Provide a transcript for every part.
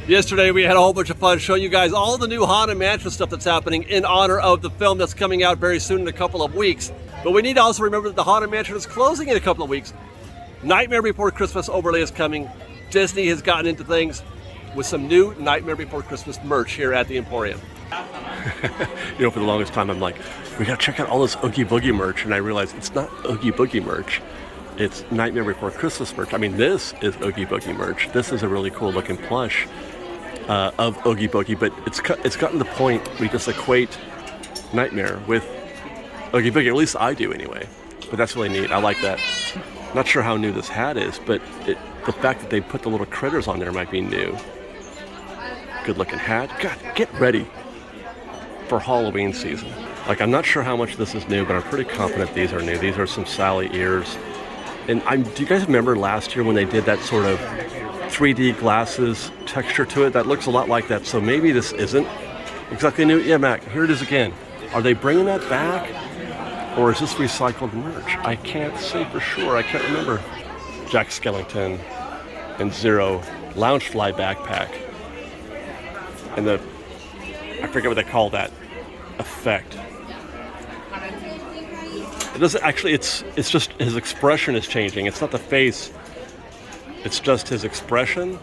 Yesterday we had a whole bunch of fun showing you guys all the new Haunted Mansion stuff that's happening in honor of the film that's coming out very soon in a couple of weeks. But we need to also remember that the Haunted Mansion is closing in a couple of weeks. Nightmare Before Christmas overlay is coming. Disney has gotten into things with some new Nightmare Before Christmas merch here at the Emporium. You know, for the longest time I'm like, we gotta check out all this Oogie Boogie merch, and I realized it's not Oogie Boogie merch. It's Nightmare Before Christmas merch. I mean, this is Oogie Boogie merch. This is a really cool looking plush of Oogie Boogie, but it's gotten to the point where you just equate Nightmare with Oogie Boogie, at least I do anyway. But that's really neat. I like that. Not sure how new this hat is, but the fact that they put the little critters on there might be new. Good looking hat. God, get ready for Halloween season. Like, I'm not sure how much this is new, but I'm pretty confident these are new. These are some Sally ears. And do you guys remember last year when they did that sort of 3D glasses texture to it? That looks a lot like that. So maybe this isn't exactly new. Yeah, Mac, here it is again. Are they bringing that back? Or is this recycled merch? I can't say for sure. I can't remember. Jack Skellington and Zero Loungefly backpack. And I forget what they call that effect. It doesn't actually, it's just his expression is changing. It's not the face. It's just his expression.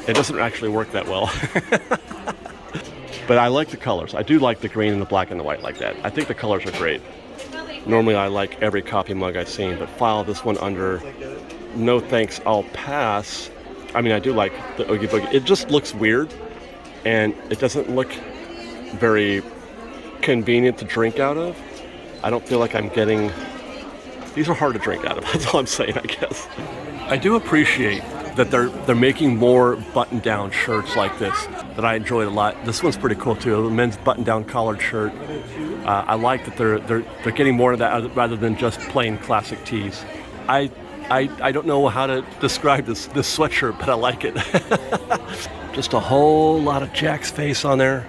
It doesn't actually work that well. But I like the colors. I do like the green and the black and the white like that. I think the colors are great. Normally I like every coffee mug I've seen, but file this one under no thanks, I'll pass. I mean, I do like the Oogie Boogie. It just looks weird, and it doesn't look very convenient to drink out of. I don't feel like I'm getting... These are hard to drink out of, that's all I'm saying, I guess. I do appreciate that they're making more button-down shirts like this that I enjoyed a lot. This one's pretty cool too, a men's button-down collared shirt. I like that they're getting more of that rather than just plain classic tees. I don't know how to describe this sweatshirt, but I like it. Just a whole lot of Jack's face on there.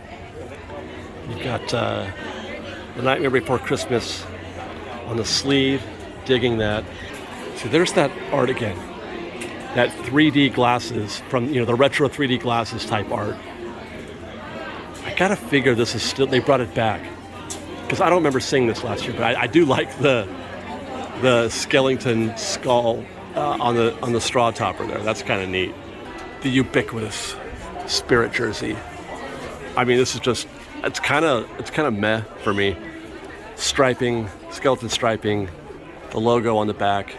You've got the Nightmare Before Christmas on the sleeve, digging that. See, there's that art again. That 3D glasses from, you know, the retro 3D glasses type art. I gotta figure this is still, they brought it back. Because I don't remember seeing this last year, but I do like the Skellington skull on the straw topper there. That's kind of neat. The ubiquitous Spirit jersey. I mean, this is just, it's kind of meh for me. Striping, skeleton striping, the logo on the back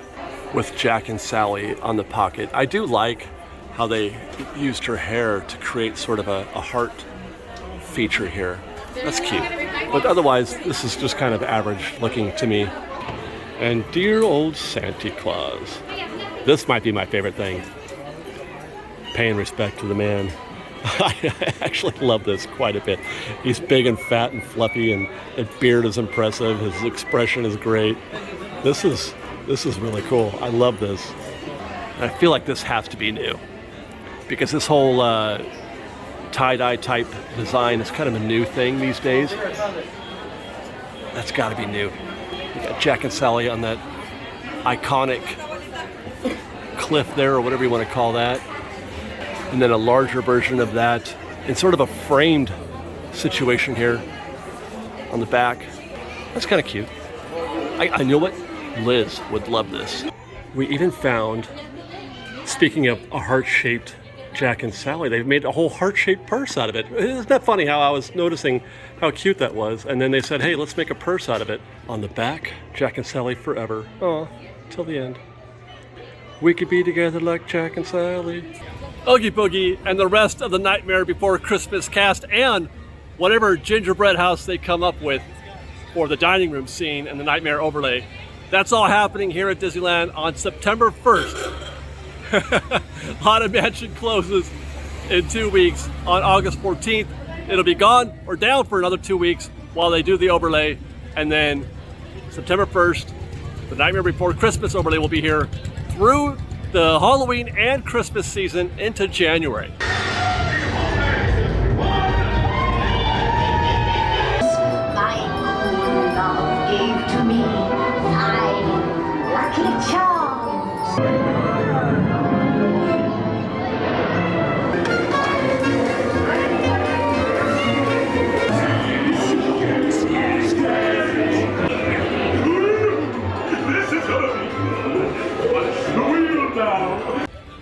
with Jack and Sally on the pocket. I do like how they used her hair to create sort of a heart feature here. That's cute. But otherwise, this is just kind of average looking to me. And dear old Santa Claus. This might be my favorite thing. Paying respect to the man. I actually love this quite a bit. He's big and fat and fluffy, and his beard is impressive. His expression is great. This is really cool. I love this. And I feel like this has to be new, because this whole tie-dye type design is kind of a new thing these days. That's got to be new. You got Jack and Sally on that iconic cliff there, or whatever you want to call that. And then a larger version of that in sort of a framed situation here on the back. That's kind of cute. I know what? Liz would love this. We even found, speaking of a heart-shaped Jack and Sally, they've made a whole heart-shaped purse out of it. Isn't that funny how I was noticing how cute that was? And then they said, hey, let's make a purse out of it. On the back, Jack and Sally forever. Oh, till the end. We could be together like Jack and Sally. Oogie Boogie and the rest of the Nightmare Before Christmas cast, and whatever gingerbread house they come up with for the dining room scene and the Nightmare overlay. That's all happening here at Disneyland on September 1st. Haunted Mansion closes in 2 weeks on August 14th. It'll be gone or down for another 2 weeks while they do the overlay. And then September 1st, the Nightmare Before Christmas overlay will be here through the Halloween and Christmas season into January. My cool love gave to me 9 lucky charms.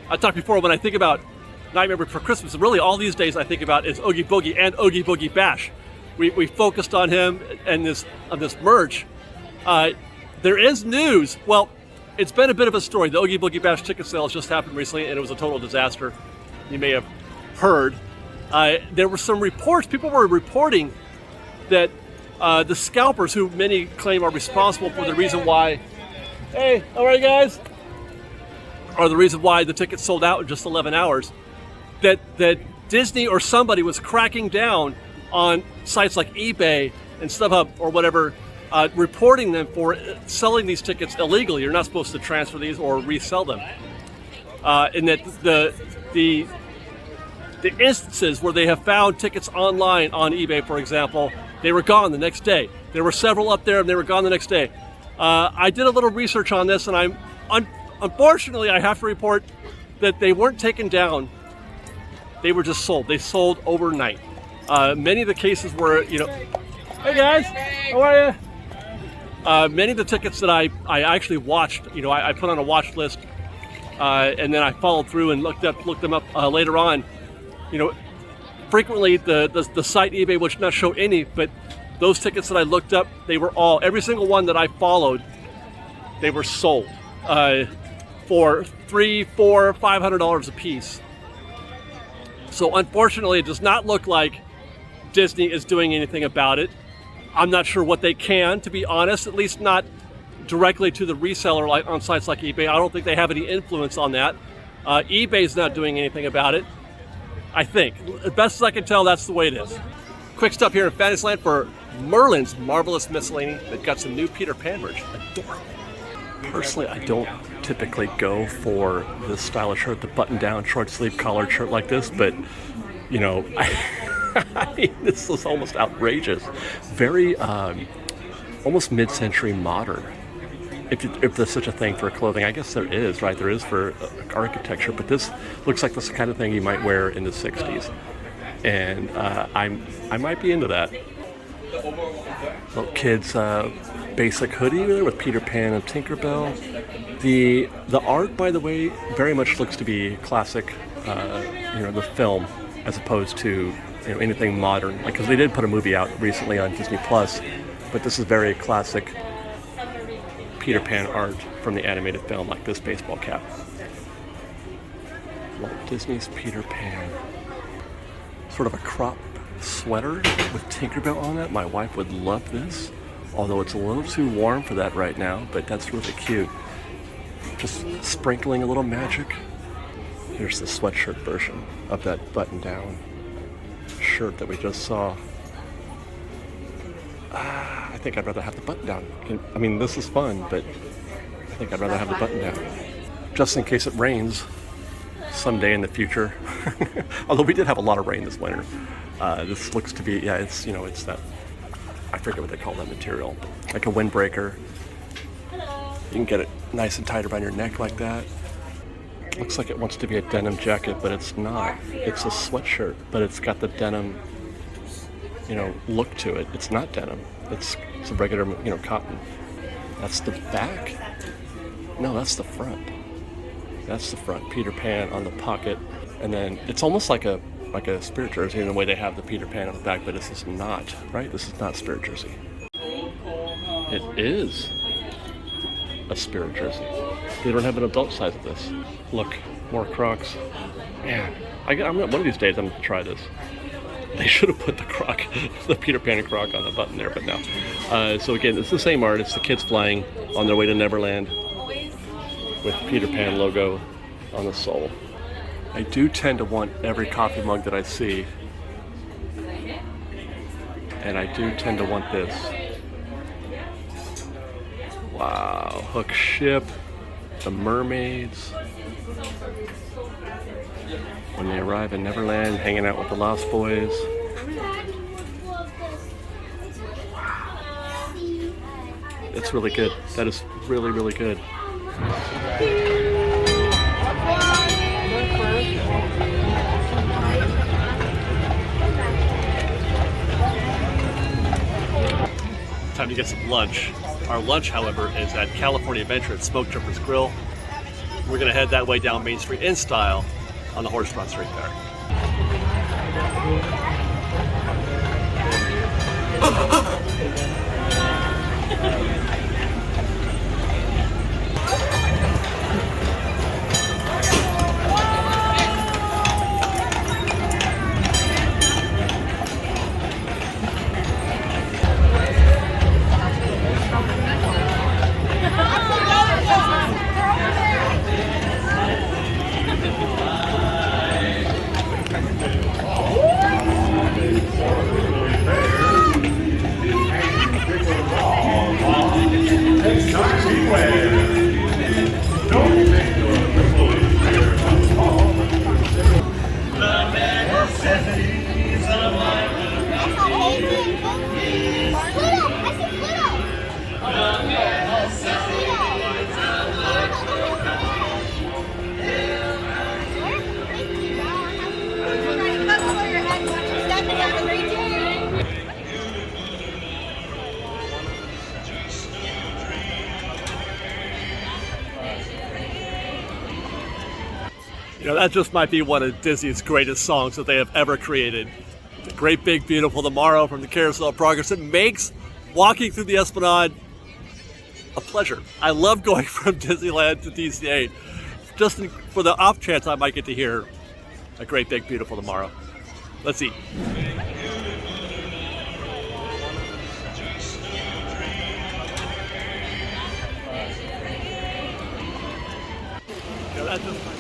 I talked before, when I think about Nightmare Before Christmas, really all these days I think about is Oogie Boogie and Oogie Boogie Bash. We focused on him and this merch. There is news. Well, it's been a bit of a story. The Oogie Boogie Bash ticket sales just happened recently, and it was a total disaster. You may have heard. There were some reports. People were reporting that the scalpers, who many claim are responsible for the reason why, hey, how are you guys? Or the reason why the tickets sold out in just 11 hours, that Disney or somebody was cracking down on sites like eBay and StubHub or whatever, reporting them for selling these tickets illegally. You're not supposed to transfer these or resell them. And that the instances where they have found tickets online on eBay, for example, they were gone the next day. There were several up there and they were gone the next day. I did a little research on this, and unfortunately I have to report that they weren't taken down. They were just sold. They sold overnight. Many of the cases were, hey guys, how are you? Many of the tickets that I actually watched, I put on a watch list, and then I followed through and looked them up later on. Frequently the site eBay would not show any, but those tickets that I looked up, they were every single one that I followed, they were sold for $300, $400, $500 a piece. So unfortunately, it does not look like Disney is doing anything about it. I'm not sure what they can, to be honest, at least not directly to the reseller like on sites like eBay. I don't think they have any influence on that. eBay's not doing anything about it, I think. As best as I can tell, that's the way it is. Quick stop here in Fantasyland for Merlin's Marvelous Miscellany. They've got some new Peter Pan merch. Adorable. Personally, I don't typically go for this style of shirt, the button-down, short-sleeve collared shirt like this, but, I mean, this is almost outrageous. Very, almost mid-century modern, if there's such a thing for clothing. I guess there is, right? There is for architecture, but this looks like the kind of thing you might wear in the 60s. And I might be into that. Little kids' basic hoodie there with Peter Pan and Tinkerbell. The art, by the way, very much looks to be classic, the film, as opposed to anything modern. Because they did put a movie out recently on Disney Plus, but this is very classic Peter Pan art from the animated film, like this baseball cap. Walt Disney's Peter Pan. Sort of a crop sweater with Tinkerbell on it. My wife would love this, although it's a little too warm for that right now, but that's really cute. Just sprinkling a little magic. Here's the sweatshirt version of that button-down shirt that we just saw. I think I'd rather have the button down. I mean, this is fun, but I think I'd rather have the button down. Just in case it rains someday in the future. Although we did have a lot of rain this winter. This looks to be, it's that, I forget what they call that material. Like a windbreaker. You can get it nice and tight around your neck like that. Looks like it wants to be a denim jacket, but it's not. It's a sweatshirt, but it's got the denim, look to it. It's not denim. It's a regular, cotton. That's the back. No, that's the front. That's the front. Peter Pan on the pocket, and then it's almost like a spirit jersey in the way they have the Peter Pan on the back, but this is not, right? This is not spirit jersey. It is a spirit jersey. They don't have an adult size of this. Look, more Crocs. Man, one of these days I'm gonna try this. They should have put the Peter Pan Croc on the button there, but no. So again, it's the same art. It's the kids flying on their way to Neverland with Peter Pan logo on the sole. I do tend to want every coffee mug that I see, and I do tend to want this. Wow, Hook Ship, the mermaids. When they arrive in Neverland, hanging out with the Lost Boys. It's really good. That is really, really good. Time to get some lunch. Our lunch, however, is at California Adventure at Smokejumpers Grill. We're gonna head that way down Main Street in style on the horse-drawn streetcar. You know, that just might be one of Disney's greatest songs that they have ever created. The Great Big Beautiful Tomorrow from the Carousel of Progress. It makes walking through the Esplanade a pleasure. I love going from Disneyland to DC-8 just for the off chance I might get to hear A Great Big Beautiful Tomorrow. Let's eat. You know, that just might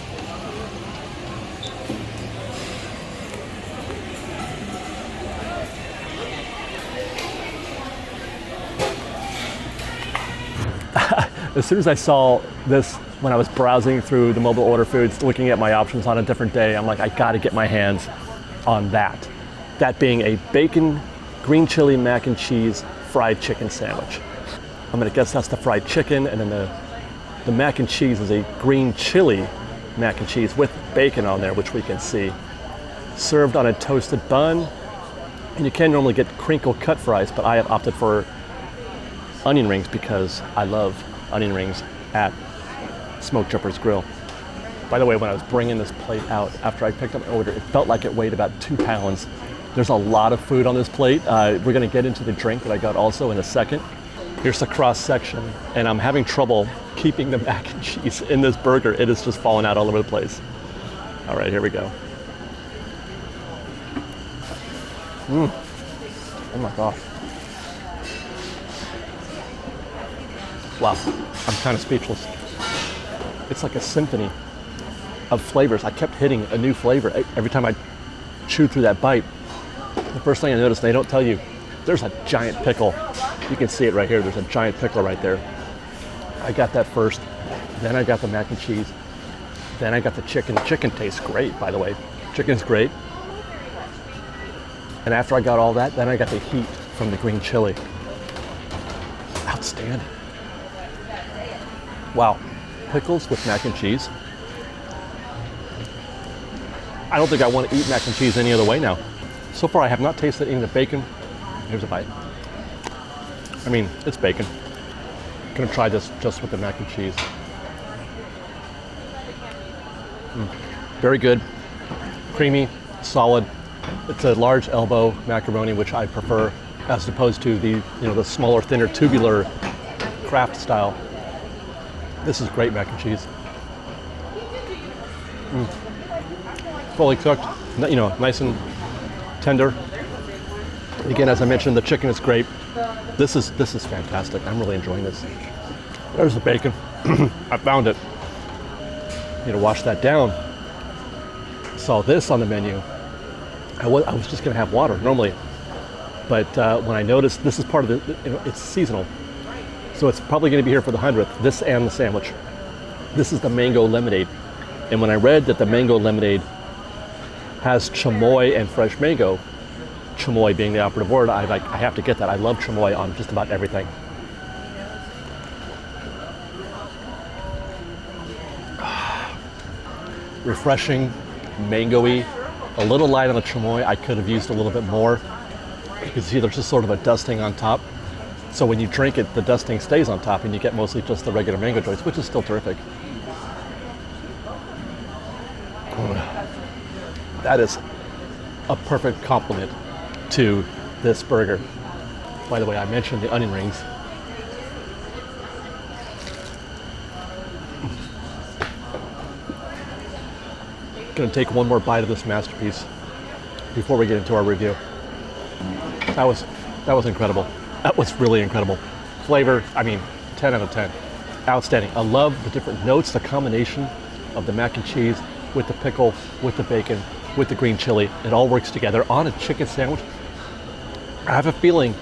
As soon as I saw this when I was browsing through the mobile order foods, looking at my options on a different day, I'm like, I gotta get my hands on that. That being a bacon, green chili, mac and cheese, fried chicken sandwich. I'm gonna guess that's the fried chicken, and then the mac and cheese is a green chili mac and cheese with bacon on there, which we can see. Served on a toasted bun, and you can normally get crinkle cut fries, but I have opted for onion rings because I love onion rings at Smokejumpers Grill. By the way, when I was bringing this plate out after I picked up my order, it felt like it weighed about 2 pounds. There's a lot of food on this plate. We're gonna get into the drink that I got also in a second. Here's the cross section, and I'm having trouble keeping the mac and cheese in this burger. It is just falling out all over the place. All right, here we go. Oh my gosh. Wow, I'm kind of speechless. It's like a symphony of flavors. I kept hitting a new flavor every time I chewed through that bite. The first thing I noticed, they don't tell you, there's a giant pickle. You can see it right here. There's a giant pickle right there. I got that first, then I got the mac and cheese, then I got the chicken. The chicken tastes great, by the way. Chicken's great. And after I got all that, then I got the heat from the green chili. Outstanding. Wow, pickles with mac and cheese. I don't think I want to eat mac and cheese any other way now. So far I have not tasted any of the bacon. Here's a bite. I mean, it's bacon. I'm gonna try this just with the mac and cheese. Very good, creamy, solid. It's a large elbow macaroni, which I prefer, as opposed to the the smaller, thinner, tubular Kraft style. This is great mac and cheese. Fully cooked, nice and tender. Again, as I mentioned, the chicken is great. This is fantastic. I'm really enjoying this. There's the bacon. I found it. Need to wash that down. Saw this on the menu. I was just gonna have water normally, but when I noticed this is part of the, it's seasonal. So it's probably going to be here for the 100th, this and the sandwich. This is the mango lemonade. And when I read that the mango lemonade has chamoy and fresh mango, chamoy being the operative word, I have to get that. I love chamoy on just about everything. Refreshing, mango-y, a little light on the chamoy. I could have used a little bit more. You can see there's just sort of a dusting on top. So when you drink it, the dusting stays on top and you get mostly just the regular mango joints, which is still terrific. That is a perfect compliment to this burger. By the way, I mentioned the onion rings. Gonna take one more bite of this masterpiece before we get into our review. That was incredible. That was really incredible. Flavor, I mean, 10 out of 10. Outstanding. I love the different notes, the combination of the mac and cheese with the pickle, with the bacon, with the green chili. It all works together on a chicken sandwich. I have a feeling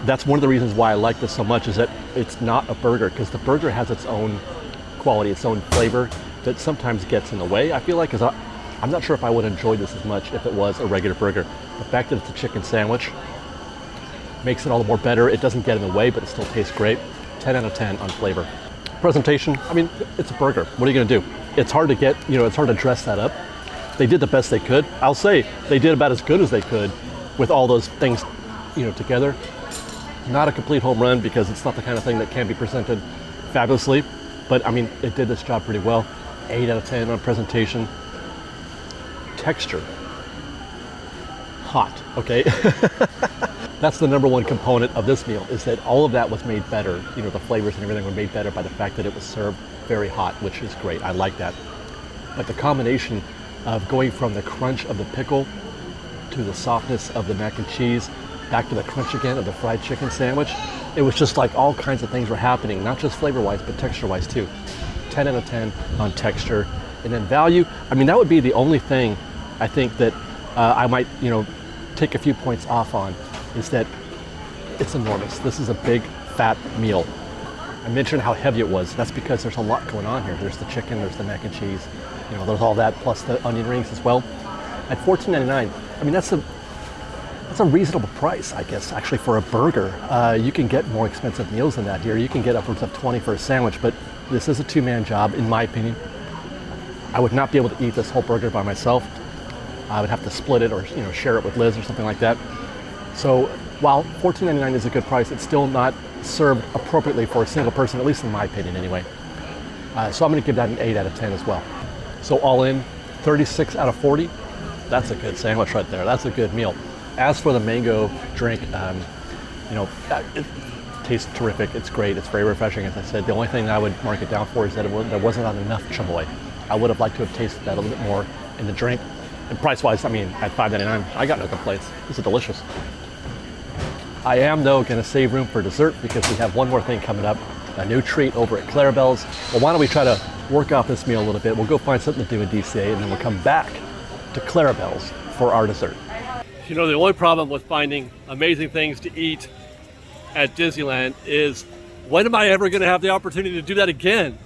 that's one of the reasons why I like this so much, is that it's not a burger, because the burger has its own quality, its own flavor that sometimes gets in the way. I feel like, because I'm not sure if I would enjoy this as much if it was a regular burger. The fact that it's a chicken sandwich makes it all the more better. It doesn't get in the way, but it still tastes great. 10 out of 10 on flavor. Presentation, I mean, it's a burger. What are you gonna do? It's hard to get, it's hard to dress that up. They did the best they could. I'll say they did about as good as they could with all those things, together. Not a complete home run, because it's not the kind of thing that can be presented fabulously, but I mean, it did this job pretty well. 8 out of 10 on presentation. Texture, hot, okay? That's the number one component of this meal, is that all of that was made better. The flavors and everything were made better by the fact that it was served very hot, which is great. I like that. But the combination of going from the crunch of the pickle to the softness of the mac and cheese, back to the crunch again of the fried chicken sandwich, it was just like all kinds of things were happening, not just flavor-wise, but texture-wise too. 10 out of 10 on texture. And then value, I mean, that would be the only thing I think that I might, take a few points off on, is that it's enormous. This is a big, fat meal. I mentioned how heavy it was. That's because there's a lot going on here. There's the chicken, there's the mac and cheese, there's all that, plus the onion rings as well. At $14.99, I mean, that's a reasonable price, I guess, actually, for a burger. You can get more expensive meals than that here. You can get upwards of 20 for a sandwich, but this is a two-man job, in my opinion. I would not be able to eat this whole burger by myself. I would have to split it or share it with Liz or something like that. So while $14.99 is a good price, it's still not served appropriately for a single person, at least in my opinion anyway. So I'm going to give that an 8 out of 10 as well. So all in, 36 out of 40. That's a good sandwich right there. That's a good meal. As for the mango drink, it tastes terrific. It's great. It's very refreshing, as I said. The only thing I would mark it down for is that there wasn't enough chamoy. I would have liked to have tasted that a little bit more in the drink. And price-wise, I mean, at $5.99, I got no complaints. This is delicious. I am, though, going to save room for dessert, because we have one more thing coming up, a new treat over at Clarabelle's. Well, why don't we try to work off this meal a little bit? We'll go find something to do in DCA, and then we'll come back to Clarabelle's for our dessert. The only problem with finding amazing things to eat at Disneyland is, when am I ever going to have the opportunity to do that again?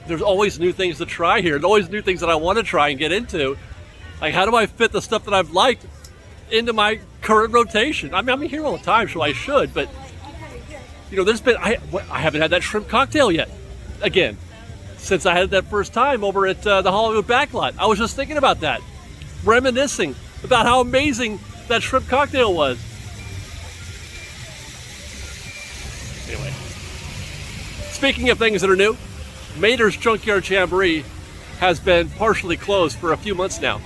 There's always new things to try here. There's always new things that I want to try and get into. Like, how do I fit the stuff that I've liked into my current rotation? I mean, I'm here all the time, so I should, but there's been, I haven't had that shrimp cocktail yet, again, since I had it that first time over at the Hollywood backlot. I was just thinking about that, reminiscing about how amazing that shrimp cocktail was. Anyway, speaking of things that are new, Mater's Junkyard Jamboree has been partially closed for a few months now.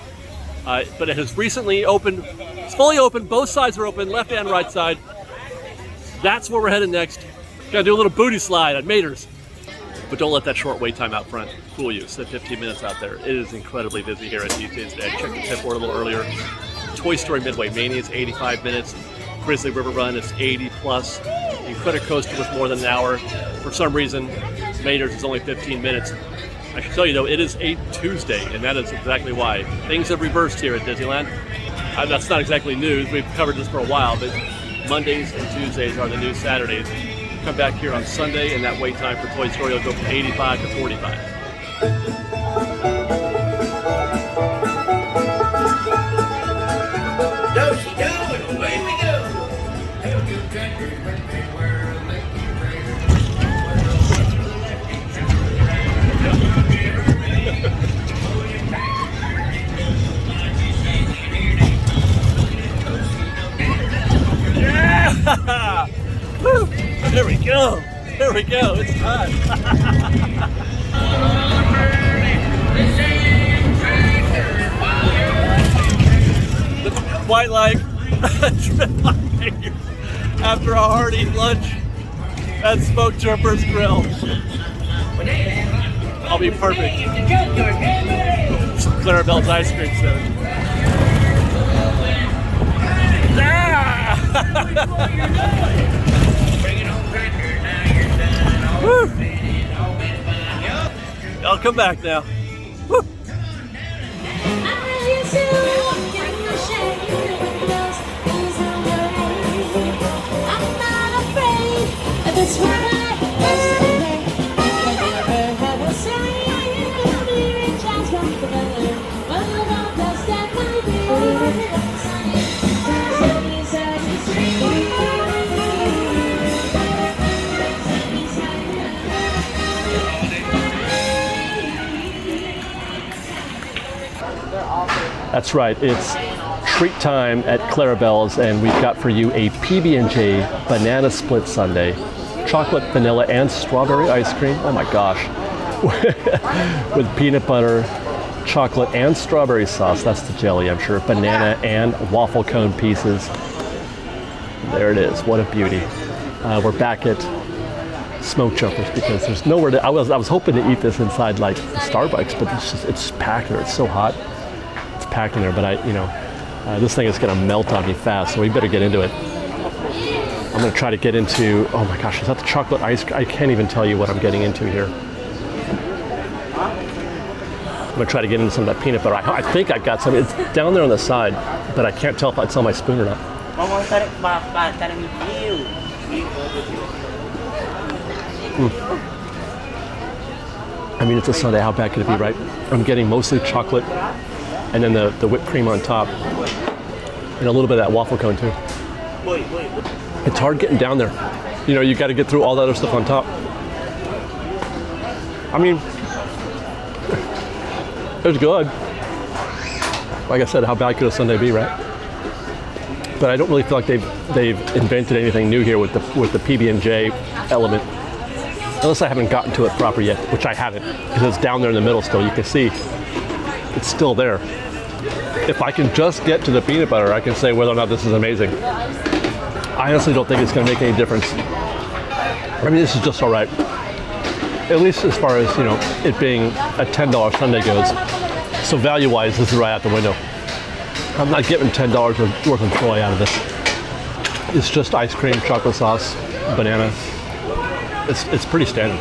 But it has recently opened. It's fully open. Both sides are open, left and right side. That's where we're headed next. Gonna do a little booty slide at Mater's. But don't let that short wait time out front fool you. It's 15 minutes out there. It is incredibly busy here at DCA today. I checked the tip board a little earlier. Toy Story Midway Mania is 85 minutes. Grizzly River Run is 80 plus. The Incredicoaster was more than an hour. For some reason, Mater's is only 15 minutes. I should tell you, though, it is a Tuesday, and that is exactly why. Things have reversed here at Disneyland. That's not exactly news. We've covered this for a while, but Mondays and Tuesdays are the new Saturdays. Come back here on Sunday, and that wait time for Toy Story will go from 85 to 45. Away we go. Yeah! Woo! There we go. There we go. It's time. quite like a trip after a hearty lunch at Smokejumpers Grill. I'll be perfect. Clarabelle's ice cream soon. Woo. I'll come back now. Woo. That's right, it's treat time at Clarabelle's, and we've got for you a PB&J banana split sundae, chocolate, vanilla, and strawberry ice cream. Oh my gosh. With peanut butter, chocolate, and strawberry sauce. That's the jelly, I'm sure. Banana and waffle cone pieces. There it is. What a beauty. We're back at Smokejumpers because there's nowhere to. I was hoping to eat this inside like Starbucks, but it's packed there. It's so hot. It's packed in there, but this thing is going to melt on me fast, so we better get into it. I'm going to try to get into. Oh my gosh, is that the chocolate ice cream? I can't even tell you what I'm getting into here. I'm going to try to get into some of that peanut butter. I think I've got some. It's down there on the side, but I can't tell if it's on my spoon or not. I mean, it's a sundae. How bad could it be, right? I'm getting mostly chocolate, and then the whipped cream on top, and a little bit of that waffle cone too. It's hard getting down there. You know, you got to get through all that other stuff on top. I mean, it's good. Like I said, how bad could a sundae be, right? But I don't really feel like they've invented anything new here with the PB&J element. Unless I haven't gotten to it proper yet, which I haven't, because it's down there in the middle still. You can see it's still there. If I can just get to the peanut butter, I can say whether or not this is amazing. I honestly don't think it's going to make any difference. I mean, this is just all right. At least as far as, you know, it being a $10 sundae goes. So value-wise, this is right out the window. I'm not getting $10 worth of joy out of this. It's just ice cream, chocolate sauce, banana. It's pretty standard.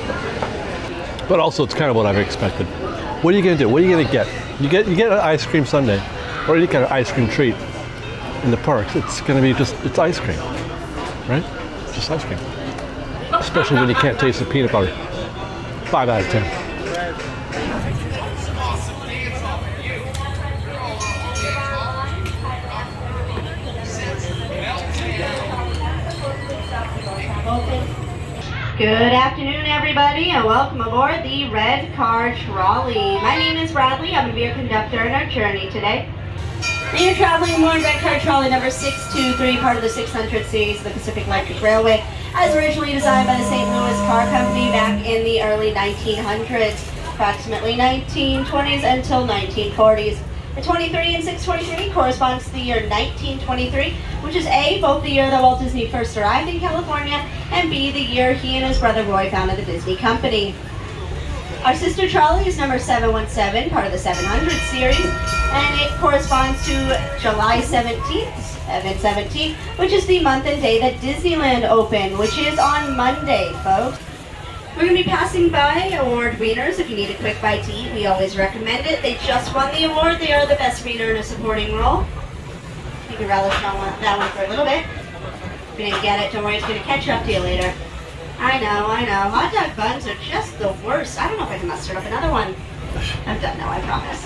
But also, it's kind of what I've expected. What are you going to do? What are you going to get? You get an ice cream sundae, or you get an ice cream treat in the parks. It's going to be it's ice cream, right? Just ice cream. Especially when you can't taste the peanut butter. 5 out of 10. Good afternoon, everybody, and welcome aboard the Red Car Trolley. My name is Bradley. I'm going to be your conductor in our journey today. And you're traveling aboard Red Car Trolley number 623, part of the 600 series of the Pacific Electric Railway, as originally designed by the St. Louis Car Company back in the early 1900s, approximately 1920s until 1940s. The 23 and 623 corresponds to the year 1923, which is A, both the year that Walt Disney first arrived in California, and B, the year he and his brother Roy founded the Disney Company. Our sister trolley is number 717, part of the 700 series, and it corresponds to July 17th, 7/17, which is the month and day that Disneyland opened, which is on Monday, folks. We're going to be passing by award winners. If you need a quick bite to eat, we always recommend it. They just won the award. They are the best reader in a supporting role. You can relish on that one for a little bit. If you didn't get it, don't worry, it's going to catch up to you later. I know. Hot dog buns are just the worst. I don't know if I can muster up another one. I'm done now, I promise.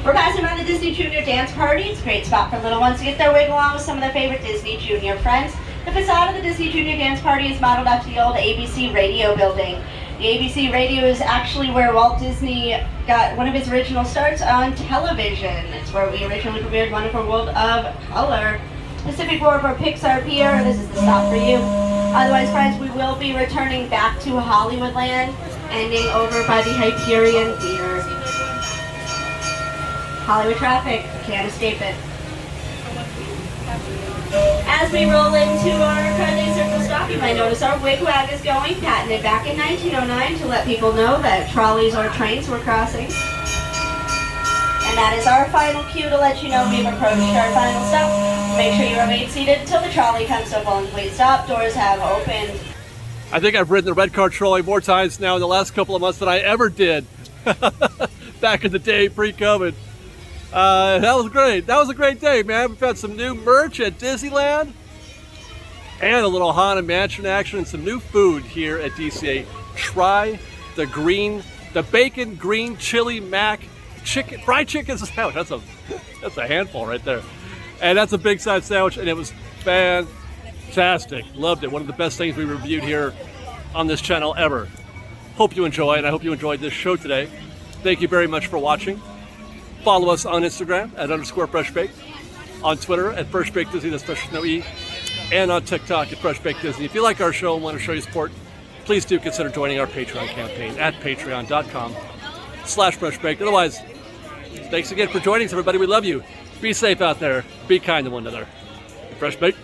We're passing by the Disney Junior Dance Party. It's a great spot for little ones to get their wig along with some of their favorite Disney Junior friends. The facade of the Disney Junior Dance Party is modeled after the old ABC radio building. The ABC radio is actually where Walt Disney got one of his original starts on television. It's where we originally premiered Wonderful World of Color. Pacific War for Pixar Pier, this is the stop for you. Otherwise, friends, we will be returning back to Hollywoodland, ending over by the Hyperion Theater. Hollywood traffic, can't escape it. As we roll into our Carly Circle stop, you might notice our wigwag is going, patented back in 1909 to let people know that trolleys or trains were crossing. And that is our final cue to let you know we've approached our final stop. Make sure you remain seated until the trolley comes to a full and complete stop. Doors have opened. I think I've ridden the red car trolley more times now in the last couple of months than I ever did back in the day pre-COVID. That was great. That was a great day, man. We've had some new merch at Disneyland and a little Haunted Mansion action and some new food here at DCA. Try the bacon green chili mac chicken fried chicken sandwich. That's a handful right there. And that's a big size sandwich, and it was fantastic. Loved it. One of the best things we reviewed here on this channel ever. Hope you enjoy, and I hope you enjoyed this show today. Thank you very much for watching. Follow us on Instagram at _FreshBaked, on Twitter at FreshBakedDisney, that's Fresh with no E, and on TikTok at FreshBakedDisney. If you like our show and want to show your support, please do consider joining our Patreon campaign at patreon.com/FreshBaked. Otherwise, thanks again for joining us, everybody. We love you. Be safe out there. Be kind to one another. Fresh Baked.